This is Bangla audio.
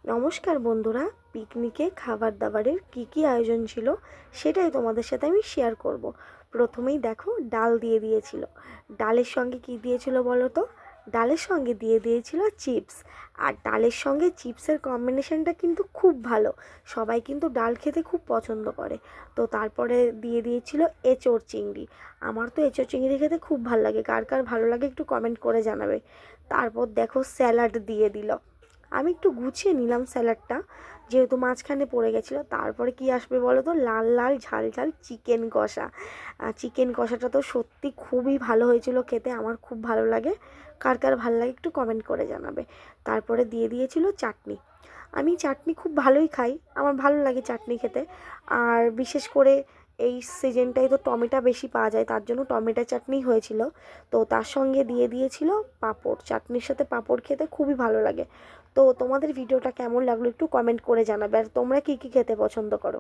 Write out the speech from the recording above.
নমস্কার বন্ধুরা, পিকনিকে খাবার দাবারের কি আয়োজন ছিল সেটাই তোমাদের সাথে আমি শেয়ার করব। প্রথমেই দেখো ডাল দিয়ে দিয়েছিল। ডালের সঙ্গে কি দিয়েছিল বলো তো? ডালের সঙ্গে দিয়ে দিয়েছিল চিপস। আর ডালের সঙ্গে চিপসের কম্বিনেশনটা কিন্তু খুব ভালো। সবাই কিন্তু ডাল খেতে খুব পছন্দ করে। তো তারপরে দিয়ে দিয়েছিল এঁচোড় চিংড়ি। আমার তো এঁচোড় চিংড়ি খেতে খুব ভালো লাগে, কার কার ভালো লাগে একটু কমেন্ট করে জানাবে। তারপর দেখো স্যালাড দিয়ে দিল। আমি একটু গুছিয়ে নিলাম স্যালাডটা, যেহেতু মাঝখানে পড়ে গেছিলো। তারপরে কি আসবে বলো তো? লাল লাল ঝাল ঝাল চিকেন কষা। চিকেন কষাটা তো সত্যি খুবই ভালো হয়েছিল খেতে, আমার খুব ভালো লাগে। কার কার ভালো লাগে একটু কমেন্ট করে জানাবে। তারপরে দিয়ে দিয়েছিল চাটনি। আমি চাটনি খুব ভালোই খাই, আমার ভালো লাগে চাটনি খেতে। আর বিশেষ করে এই সিজনটায় তো টমেটো বেশি পাওয়া যায়, তার জন্য টমেটো চাটনি হয়েছিল। তো তার সঙ্গে দিয়ে দিয়েছিল পাঁপড়। চাটনির সাথে পাঁপড় খেতে খুবই ভালো লাগে। তো তোমাদের ভিডিওটা কেমন লাগলো একটু কমেন্ট করে জানাবে। আর তোমরা কী কী খেতে পছন্দ করো?